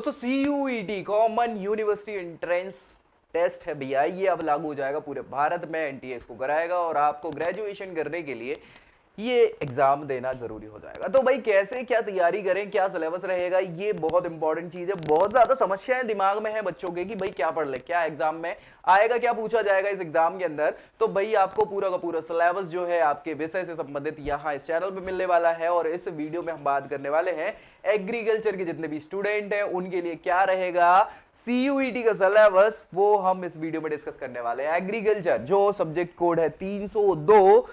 दोस्तों CUET common university entrance test है भैया, ये अब लागू हो जाएगा पूरे भारत में। एनटीए इसको कराएगा और आपको ग्रेजुएशन करने के लिए ये एग्जाम देना जरूरी हो जाएगा। तो भाई कैसे क्या तैयारी करें, क्या सिलेबस रहेगा, ये बहुत इंपॉर्टेंट चीज है। बहुत ज्यादा समस्याएं दिमाग में है बच्चों के कि भाई क्या पढ़ ले, क्या एग्जाम में आएगा, क्या पूछा जाएगा इस एग्जाम के अंदर। तो भाई आपको पूरा का पूरा सिलेबस जो है आपके विषय से संबंधित यहाँ इस चैनल पे मिलने वाला है। और इस वीडियो में हम बात करने वाले हैं एग्रीकल्चर के जितने भी स्टूडेंट हैं उनके लिए क्या रहेगा CUET का सिलेबस, वो हम इस वीडियो में डिस्कस करने वाले हैं। एग्रीकल्चर जो सब्जेक्ट कोड है 302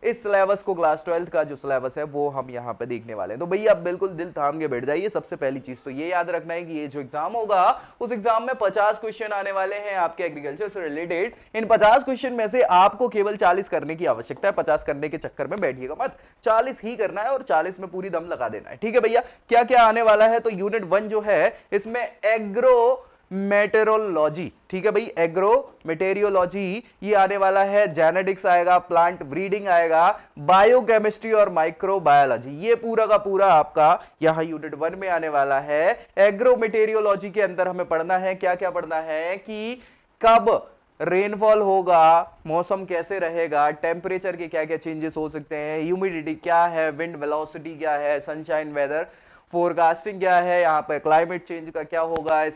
इस सिलेबस को क्लास 12 का जो सिलेबस है वो हम यहाँ पे देखने वाले हैं। तो भैया आप बिल्कुल दिल थाम के बैठ जाइए। सबसे पहली चीज तो ये याद रखना है कि ये जो एग्जाम होगा उस एग्जाम में 50 क्वेश्चन आने वाले हैं आपके एग्रीकल्चर से रिलेटेड। इन 50 क्वेश्चन में से आपको केवल 40 करने की आवश्यकता है। 50 करने के चक्कर में बैठिएगा मत, 40 ही करना है और 40 में पूरी दम लगा देना है। ठीक है भैया, क्या क्या आने वाला है? तो यूनिट 1 जो है इसमें एग्रो मेटेरोलॉजी, ठीक है भाई, एग्रो मेटेरियोलॉजी ये आने वाला है। जेनेटिक्स आएगा, प्लांट ब्रीडिंग आएगा, बायोकेमिस्ट्री और माइक्रोबायोलॉजी, ये पूरा का पूरा आपका यहां यूनिट 1 में आने वाला है। एग्रो मेटेरियोलॉजी के अंदर हमें पढ़ना है, क्या क्या पढ़ना है कि कब रेनफॉल होगा, मौसम कैसे रहेगा, टेम्परेचर के क्या क्या चेंजेस हो सकते हैं, ह्यूमिडिटी क्या है, विंड वेलोसिटी क्या है, सनशाइन वेदर फोरकास्टिंग क्या है, यहाँ पे क्लाइमेट चेंज का क्या होगा,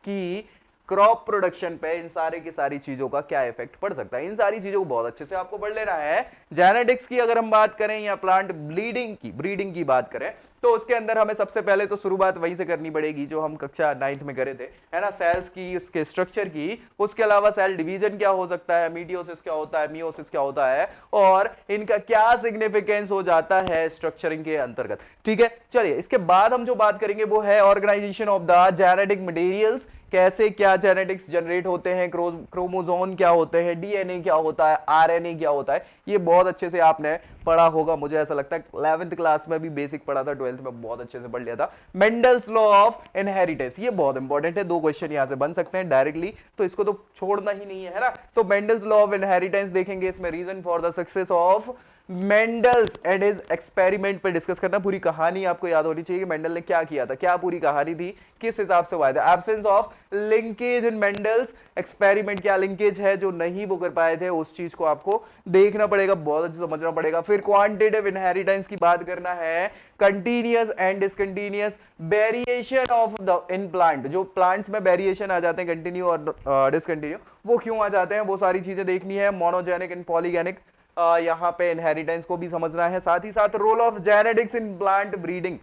कि क्रॉप प्रोडक्शन पे इन सारे की सारी चीजों का क्या इफेक्ट पड़ सकता है। इन सारी चीजों को बहुत अच्छे से आपको पढ़ लेना है। जेनेटिक्स की अगर हम बात करें या प्लांट ब्रीडिंग की बात करें तो उसके अंदर हमें सबसे पहले तो शुरुआत वहीं से करनी पड़ेगी जो हम कक्षा 9th में करे थे, है ना, सेल्स की, उसके स्ट्रक्चर की। उसके अलावा सेल डिवीजन क्या हो सकता है, मीडियोसिस क्या होता है, मियोसिस क्या होता है और इनका क्या सिग्निफिकेंस हो जाता है स्ट्रक्चरिंग के अंतर्गत। ठीक है, चलिए इसके बाद हम जो बात करेंगे वो है organisation of the genetic materials, कैसे क्या जेनेटिक्स जनरेट होते हैं, क्रोमोसोम क्या होते हैं, डीएनए क्या होता है, आरएनए क्या होता है। ये बहुत अच्छे से आपने पढ़ा होगा, मुझे ऐसा लगता है 11th क्लास में भी बेसिक पढ़ा था, 12th में बहुत अच्छे से पढ़ लिया था। मेंडल्स लॉ ऑफ इनहेरिटेंस, ये बहुत इंपॉर्टेंट है, 2 क्वेश्चन यहां से बन सकते हैं डायरेक्टली, तो इसको तो छोड़ना ही नहीं है ना। तो मेंडल्स लॉ ऑफ इनहेरिटेंस देखेंगे, इसमें reason for the success of Mendel's and his experiment पे डिस्कस करना। पूरी कहानी आपको याद होनी चाहिए कि मेंडल ने क्या किया था, क्या पूरी कहानी थी, किस हिसाब से हुआ था। Absence of linkage in Mendel's experiment, क्या लिंकेज है जो नहीं वो कर पाए थे, उस चीज को आपको देखना पड़ेगा, बहुत अच्छे समझना पड़ेगा। फिर क्वांटिटेटिव इनहेरिटेंस की बात करना है, continuous and discontinuous variation of the in plant, जो प्लांट्स में वेरिएशन आ जाते हैं कंटिन्यू और डिसकंटिन्यू, वो क्यों आ जाते हैं, वो सारी चीजें देखनी है। मोनोजेनिक एंड पॉलीजेनिक, यहां पे इनहेरिटेंस को भी समझना है। साथ ही साथ role of genetics in plant breeding,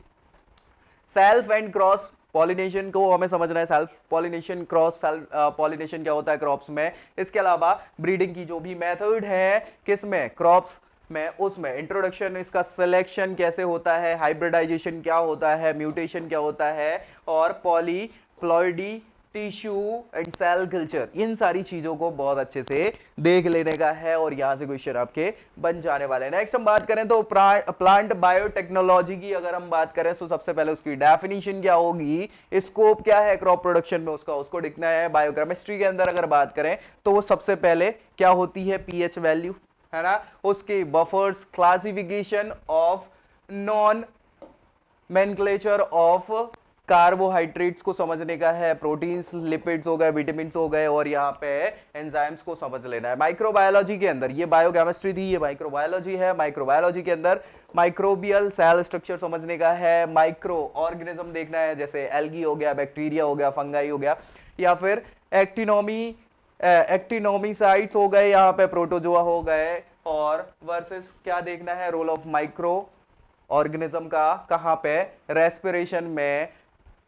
self and cross pollination को हमें समझना है, सेल्फ पॉलिनेशन, क्रॉस पॉलिनेशन क्या होता है क्रॉप्स में। इसके अलावा ब्रीडिंग की जो भी मेथड है किसमें, क्रॉप्स में, उसमें इंट्रोडक्शन, इसका सिलेक्शन कैसे होता है, हाइब्रिडाइजेशन क्या होता है, म्यूटेशन क्या होता है, और polyploidy, tissue and cell culture, इन सारी चीजों को बहुत अच्छे से देख लेने का है और यहां से क्वेश्चन आपके बन जाने वाले हैं। नेक्स्ट हम बात करें तो प्लांट बायोटेक्नोलॉजी की अगर हम बात करें तो सबसे पहले उसकी डेफिनेशन क्या होगी, स्कोप क्या है क्रॉप प्रोडक्शन में उसका, उसको दिखना है। बायोकेमिस्ट्री के अंदर अगर बात करें तो वो सबसे पहले क्या होती है, पीएच वैल्यू, है ना, उसके buffers, classification of non nomenclature of carbohydrates को समझने का है, प्रोटीन्स, लिपिड्स हो गए, विटामिन्स हो गए, और यहाँ पे एंजाइम्स को समझ लेना है। माइक्रोबायोलॉजी के अंदर, ये बायोकेमिस्ट्री थी, ये माइक्रोबायोलॉजी है। माइक्रोबायोलॉजी के अंदर माइक्रोबियल सेल स्ट्रक्चर समझने का है, माइक्रो ऑर्गेनिज्म देखना है, जैसे एल्गी हो गया, बैक्टीरिया हो गया, फंगाई हो गया, या फिर एक्टिनोमीसाइट्स हो गए, यहाँ पे प्रोटोजोआ हो गए। और वर्सेस क्या देखना है, रोल ऑफ माइक्रो ऑर्गेनिज्म का कहां पे, रेस्पिरेशन में,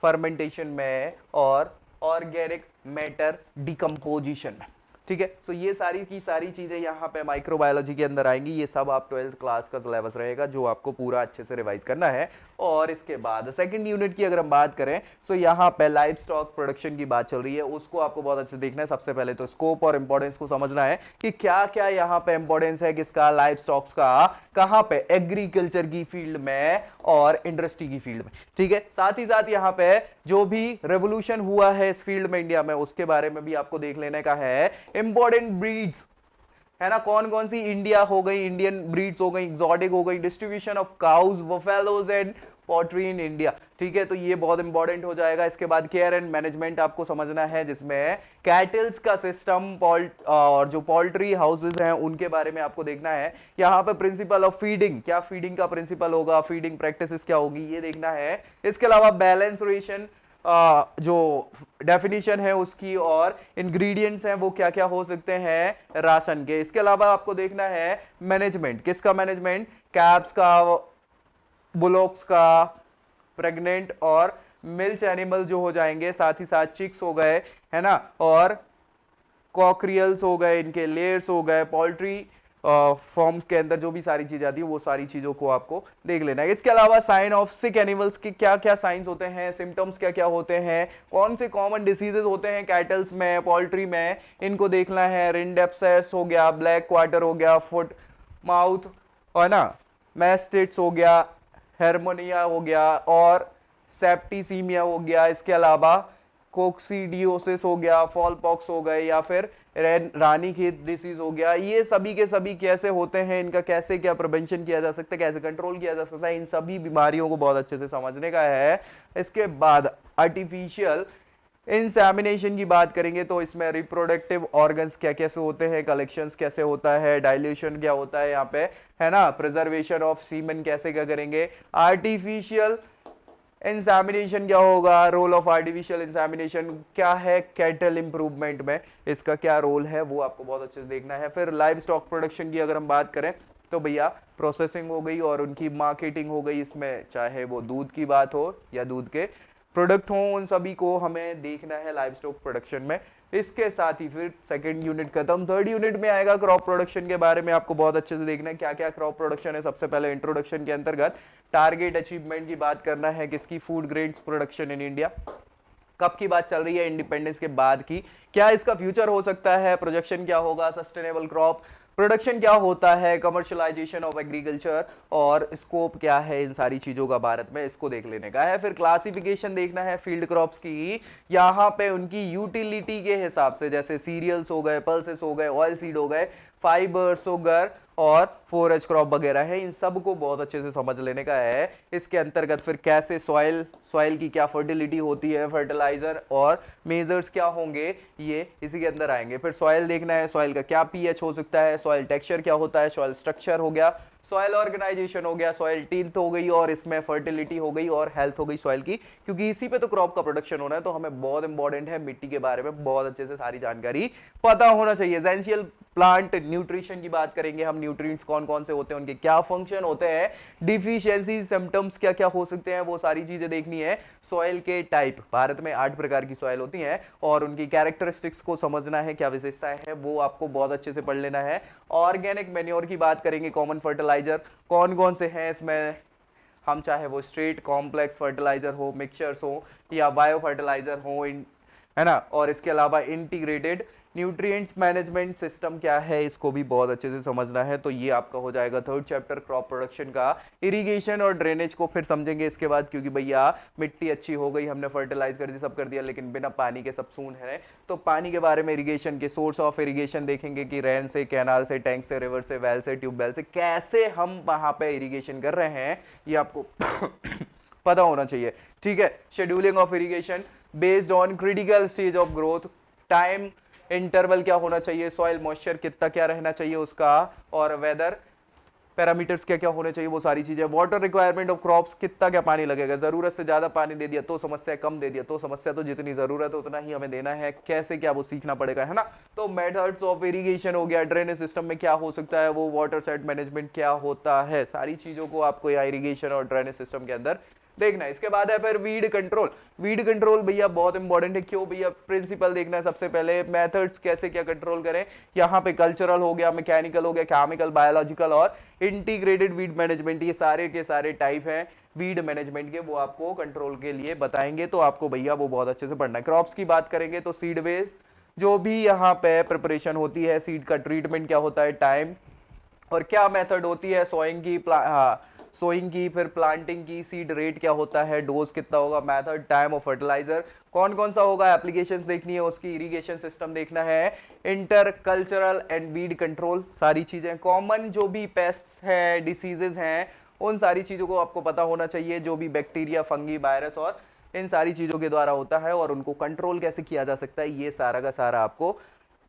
फर्मेंटेशन में, और ऑर्गेनिक मैटर डिकम्पोजिशन में। ठीक है, तो ये सारी की सारी चीजें यहाँ पे माइक्रोबायोलॉजी के अंदर आएंगी। ये सब आप 12th क्लास का सिलेबस रहेगा जो आपको पूरा अच्छे से रिवाइज करना है। और इसके बाद सेकंड यूनिट की अगर हम बात करें तो यहाँ पे लाइव स्टॉक प्रोडक्शन की बात चल रही है, उसको आपको बहुत अच्छे से देखना है। सबसे पहले तो स्कोप और इंपॉर्टेंस को समझना है कि क्या क्या यहाँ पे इंपॉर्टेंस है किसका, लाइव स्टॉक्स का, कहाँ पे, एग्रीकल्चर की फील्ड में और इंडस्ट्री की फील्ड में। ठीक है, साथ ही साथ यहाँ पे जो भी रेवोल्यूशन हुआ है इस फील्ड में इंडिया में, उसके बारे में भी आपको देख लेने का है। इंपॉर्टेंट ब्रीड्स, है ना, कौन कौन सी इंडिया हो गई, इंडियन ब्रीड्स हो गई, एक्सोटिक हो गई, distribution of cows, buffaloes and poultry in India. ठीक है, तो ये बहुत इंपॉर्टेंट हो जाएगा। इसके बाद केयर एंड मैनेजमेंट आपको समझना है, जिसमें कैटल्स का सिस्टम और जो पोल्ट्री हाउसेज हैं उनके बारे में आपको देखना है। यहाँ पे प्रिंसिपल ऑफ फीडिंग, क्या फीडिंग का प्रिंसिपल होगा, फीडिंग प्रैक्टिसेस क्या होगी, ये देखना है। इसके अलावा बैलेंस रेशन जो डेफिनेशन है उसकी, और इंग्रेडिएंट्स हैं वो क्या क्या हो सकते हैं राशन के। इसके अलावा आपको देखना है मैनेजमेंट, किसका मैनेजमेंट, कैप्स का, बुलोक्स का, प्रेग्नेंट और मिल्च एनिमल जो हो जाएंगे, साथ ही साथ चिक्स हो गए, है ना, और कॉकरियल्स हो गए, इनके लेयर्स हो गए, पोल्ट्री फॉर्म के अंदर जो भी सारी चीजें आती है वो सारी चीजों को आपको देख लेना है। इसके अलावा साइन ऑफ सिक एनिमल्स के क्या क्या साइंस होते हैं, सिम्टम्स क्या क्या होते हैं, कौन से कॉमन डिसीजेस होते हैं कैटल्स में, पोल्ट्री में, इनको देखना है। रिंड एब्सेस हो गया, ब्लैक क्वार्टर हो गया, फुट माउथ, है ना, मैस्टिट्स हो गया, हेरमोनिया हो गया, और सेप्टिसीमिया हो गया। इसके अलावा कोक्सीडियोसिस हो गया, फॉल पॉक्स हो गए, या फिर रानी खेत डिसीज हो गया। ये सभी के सभी कैसे होते हैं, इनका कैसे क्या प्रिवेंशन किया जा सकता है, कैसे कंट्रोल किया जा सकता है, इन सभी बीमारियों को बहुत अच्छे से समझने का है। इसके बाद आर्टिफिशियल इंसेमिनेशन की बात करेंगे तो इसमें रिप्रोडक्टिव ऑर्गन्स क्या कैसे होते हैं, कलेक्शंस कैसे होता है, डाइल्यूशन क्या होता है यहाँ पे, है ना, प्रिजर्वेशन ऑफ सीमन कैसे क्या करेंगे, आर्टिफिशियल इंसेमिनेशन क्या होगा, रोल ऑफ आर्टिफिशियल इंसेमिनेशन क्या है कैटल इंप्रूवमेंट में, इसका क्या रोल है वो आपको बहुत अच्छे से देखना है। फिर लाइव स्टॉक प्रोडक्शन की अगर हम बात करें तो भैया प्रोसेसिंग हो गई और उनकी मार्केटिंग हो गई, इसमें चाहे वो दूध की बात हो या दूध के प्रोडक्ट हों, उन सभी को हमें देखना है लाइव स्टॉक प्रोडक्शन में। इसके साथ ही फिर सेकंड यूनिट खत्म, थर्ड यूनिट में आएगा क्रॉप प्रोडक्शन के बारे में आपको बहुत अच्छे से देखना है क्या क्या क्रॉप प्रोडक्शन है। सबसे पहले इंट्रोडक्शन के अंतर्गत टारगेट अचीवमेंट की बात करना है, किसकी, food grains production in India. कब की बात चल रही है, इंडिपेंडेंस के बाद की, क्या इसका फ्यूचर हो सकता है, प्रोजेक्शन क्या होगा, सस्टेनेबल क्रॉप प्रोडक्शन क्या होता है, कमर्शियलाइजेशन ऑफ एग्रीकल्चर, और स्कोप क्या है इन सारी चीजों का भारत में, इसको देख लेने का है। फिर क्लासिफिकेशन देखना है फील्ड क्रॉप्स की, यहाँ पे उनकी यूटिलिटी के हिसाब से, जैसे सीरियल्स हो गए, पल्सेस हो गए, ऑयल सीड हो गए, फाइबर, सुगर और फोरेज क्रॉप वगैरह है, इन सब को बहुत अच्छे से समझ लेने का है। इसके अंतर्गत फिर कैसे सॉइल की क्या फर्टिलिटी होती है, फर्टिलाइजर और मेजर्स क्या होंगे, ये इसी के अंदर आएंगे। फिर सॉइल देखना है, सॉइल का क्या पीएच हो सकता है, सॉइल टेक्सचर क्या होता है, सॉइल स्ट्रक्चर हो गया, सॉइल ऑर्गेनाइजेशन हो गया, सॉइल टिल्थ हो गई, और इसमें फर्टिलिटी हो गई और हेल्थ हो गई सॉइल की, क्योंकि इसी पे तो क्रॉप का प्रोडक्शन होना है, तो हमें बहुत इंपॉर्टेंट है मिट्टी के बारे में बहुत अच्छे से सारी जानकारी पता होना चाहिए। एसेंशियल प्लांट न्यूट्रिशन की बात करेंगे हम, न्यूट्रिएंट्स कौन कौन से होते हैं, उनके क्या फंक्शन होते हैं, डिफिशियंसी सिम्टम्स क्या क्या हो सकते हैं, वो सारी चीजें देखनी है। सॉइल के टाइप, भारत में 8 प्रकार की सॉइल होती हैं और उनकी कैरेक्टरिस्टिक्स को समझना है, क्या विशेषताएं हैं, वो आपको बहुत अच्छे से पढ़ लेना है। ऑर्गेनिक मैन्योर की बात करेंगे, कॉमन फर्टिलाइजर कौन कौन से हैं इसमें, हम चाहे वो स्ट्रेट कॉम्प्लेक्स फर्टिलाइजर हो, मिक्सचर्स हो, या बायो फर्टिलाइजर हो, है ना, और इसके अलावा इंटीग्रेटेड न्यूट्रिएंट्स मैनेजमेंट सिस्टम क्या है, इसको भी बहुत अच्छे से समझना है। तो ये आपका हो जाएगा थर्ड चैप्टर क्रॉप प्रोडक्शन का। इरिगेशन और ड्रेनेज को फिर समझेंगे इसके बाद, क्योंकि भैया मिट्टी अच्छी हो गई, हमने फर्टिलाइज कर दी, सब कर दिया, लेकिन बिना पानी के सब सून है, तो पानी के बारे में, इरिगेशन के सोर्स ऑफ इरिगेशन देखेंगे कि रेन से, कैनाल से, टैंक से, रिवर से, वेल से, ट्यूबवेल से, कैसे हम वहां पे इरिगेशन कर रहे हैं, ये आपको पता होना चाहिए। ठीक है, scheduling of irrigation based on critical stage of growth, time interval क्या होना चाहिए, सॉइल मॉइस्चर कितना क्या रहना चाहिए उसका, और वेदर पैरामीटर्स क्या क्या होने चाहिए, वो सारी चीजें। वाटर रिक्वायरमेंट ऑफ क्रॉप्स, कितना क्या पानी लगेगा, जरूरत से ज्यादा पानी दे दिया तो समस्या, कम दे दिया तो समस्या, तो जितनी जरूरत है उतना ही हमें देना है, कैसे क्या वो सीखना पड़ेगा, है ना। तो मेथड्स ऑफ इरिगेशन हो गया, ड्रेनेज सिस्टम में क्या हो सकता है, वो वाटर सेट मैनेजमेंट क्या होता है, सारी चीजों को आपको यहाँ इरिगेशन और ड्रेनेज सिस्टम के अंदर देखना है। इसके बाद है फिर वीड कंट्रोल। वीड कंट्रोल भैया बहुत इंपॉर्टेंट है, क्यों भैया, प्रिंसिपल देखना है सबसे पहले, मेथड्स कैसे क्या कंट्रोल करें, यहाँ पे कल्चरल हो गया, मैकेनिकल हो गया, केमिकल, बायोलॉजिकल और इंटीग्रेटेड वीड मैनेजमेंट, ये सारे के सारे टाइप हैं वीड मैनेजमेंट के, वो आपको कंट्रोल के लिए बताएंगे, तो आपको भैया वो बहुत अच्छे से पढ़ना है। क्रॉप्स की बात करेंगे तो सीड वेज जो भी यहाँ पे प्रिपरेशन होती है, सीड का ट्रीटमेंट क्या होता है, टाइम और क्या मेथड होती है, सोइंग की, फिर प्लांटिंग की, सीड रेट क्या होता है, डोज कितना होगा, मेथड, टाइम ऑफ फर्टिलाइजर कौन कौन सा होगा, एप्लीकेशंस देखनी है उसकी, इरिगेशन सिस्टम देखना है, inter cultural and weed control, सारी चीजें। कॉमन जो भी पेस्ट है, डिसीजेज हैं, उन सारी चीज़ों को आपको पता होना चाहिए, जो भी बैक्टीरिया, फंगी, वायरस और इन सारी चीज़ों के द्वारा होता है और उनको कंट्रोल कैसे किया जा सकता है, ये सारा का सारा आपको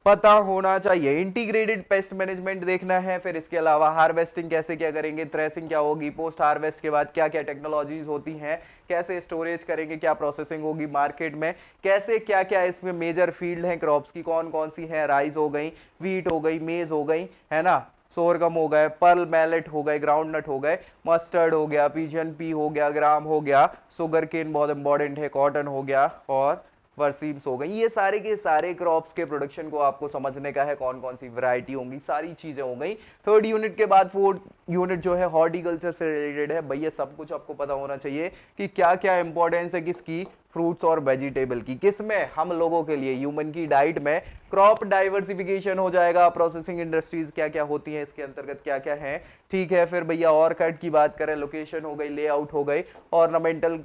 पता होना चाहिए। इंटीग्रेटेड पेस्ट मैनेजमेंट देखना है, फिर इसके अलावा हार्वेस्टिंग कैसे क्या करेंगे, थ्रेसिंग क्या होगी, पोस्ट हार्वेस्ट के बाद क्या क्या टेक्नोलॉजीज होती हैं, कैसे स्टोरेज करेंगे, क्या प्रोसेसिंग होगी मार्केट में, कैसे क्या क्या इसमें मेजर फील्ड हैं क्रॉप्स की, कौन कौन सी हैं, राइस हो गई, वीट हो गई, मेज हो गई, है ना, सोरगम हो गए, पर्ल मैलेट हो गए, ग्राउंड नट हो गए, मस्टर्ड हो गया, पिजन पी हो गया, ग्राम हो गया, सुगर केन बहुत इंपॉर्टेंट है, कॉटन हो गया और वर्सीम्स हो गई। ये सारे के सारे क्रॉप्स के प्रोडक्शन को आपको समझने का है, कौन कौन सी वैरायटी होंगी, सारी चीजें हो गई। थर्ड यूनिट के बाद फोर्थ यूनिट जो है हॉर्टिकल्चर से रिलेटेड है। भैया सब कुछ आपको पता होना चाहिए कि क्या क्या इंपॉर्टेंस है किसकी, फ्रूट्स और वेजिटेबल की, किसमें, हम लोगों के लिए ह्यूमन की डाइट में क्रॉप डाइवर्सिफिकेशन हो जाएगा, प्रोसेसिंग इंडस्ट्रीज क्या क्या होती हैं, इसके अंतर्गत क्या क्या है, ठीक है। फिर भैया और कट की बात करें, लोकेशन हो गई, लेआउट हो गई, ऑर्नामेंटल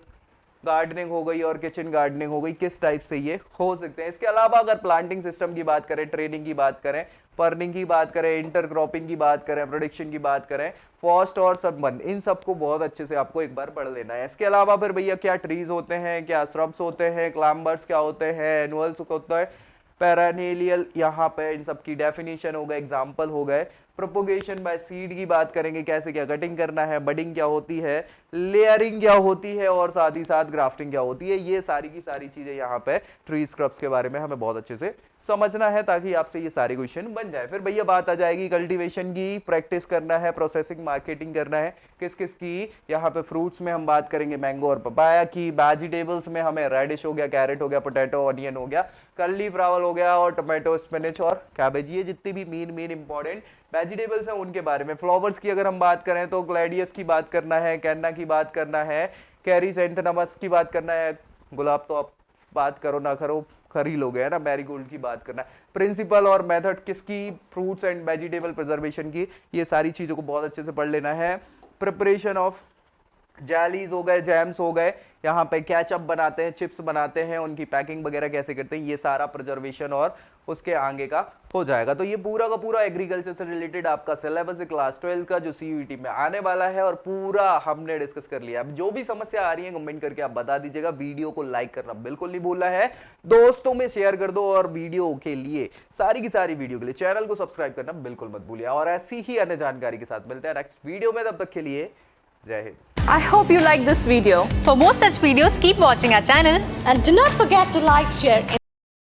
गार्डनिंग हो गई और किचन गार्डनिंग हो गई, किस टाइप से ये हो सकते हैं। इसके अलावा अगर प्लांटिंग सिस्टम की बात करें, ट्रेनिंग की बात करें, पर्निंग की बात करें, इंटरक्रॉपिंग की बात करें, प्रोडक्शन की बात करें, फॉस्ट और सबमन, इन सबको बहुत अच्छे से आपको एक बार पढ़ लेना है। इसके अलावा फिर भैया क्या ट्रीज होते हैं, क्या श्रब्स होते हैं, क्लाइंबर्स क्या होते हैं, एनुअल्स होता है, पेरानिलियल, यहाँ पे इन सब की डेफिनेशन हो गए, एग्जाम्पल हो गए। प्रोपोगेशन बाय सीड की बात करेंगे, कैसे क्या कटिंग करना है, बडिंग क्या होती है, लेयरिंग क्या होती है और साथ ही साथ ग्राफ्टिंग क्या होती है। ये सारी की सारी चीजें यहाँ पे ट्री स्क्रब्स के बारे में हमें बहुत अच्छे से समझना है ताकि आपसे ये सारे क्वेश्चन बन जाए। फिर भैया बात आ जाएगी कल्टीवेशन की, प्रैक्टिस करना है, प्रोसेसिंग मार्केटिंग करना है, किस किस की। यहाँ पे फ्रूट्स में हम बात करेंगे मैंगो और पपाया की, वेजिटेबल्स में हमें रेडिश हो गया, कैरेट हो गया, पोटैटो, ऑनियन हो गया, कॉलीफ्लावर हो गया और टोमेटो, स्पिनच और कैबेज, ये जितनी भी मेन इंपॉर्टेंट वेजिटेबल्स हैं उनके बारे में। फ्लावर्स की अगर हम बात करें तो ग्लैडियस की बात करना है, कैन्ना की बात करना है, कैरिसेंथेमम्स की बात करना है, गुलाब तो आप बात करो ना करो कर ही लोगे, है ना, मैरीगोल्ड की बात करना है। प्रिंसिपल और मेथड किसकी, फ्रूट्स एंड वेजिटेबल प्रिजर्वेशन की, ये सारी चीजों को बहुत अच्छे से पढ़ लेना है। प्रिपरेशन ऑफ जेलीज हो गए, जैम्स हो गए, यहाँ पे कैचअप बनाते हैं, चिप्स बनाते हैं, उनकी पैकिंग वगैरह कैसे करते हैं, ये सारा प्रिजर्वेशन और उसके आगे का हो जाएगा। तो ये पूरा का पूरा एग्रीकल्चर से रिलेटेड आपका सिलेबस है क्लास 12 का, जो सीयूईटी में आने वाला है और पूरा हमने डिस्कस कर लिया। अब जो भी समस्या आ रही है कमेंट करके आप बता दीजिएगा। वीडियो को लाइक करना बिल्कुल नहीं भूलना है, दोस्तों में शेयर कर दो और वीडियो के लिए, सारी की सारी वीडियो के लिए चैनल को सब्सक्राइब करना बिल्कुल मत भूलिए। और ऐसी ही अन्य जानकारी के साथ मिलते हैं नेक्स्ट वीडियो में, तब तक के लिए जय Hind. I hope you like this video. For more such videos, keep watching our channel. And do not forget to like, share,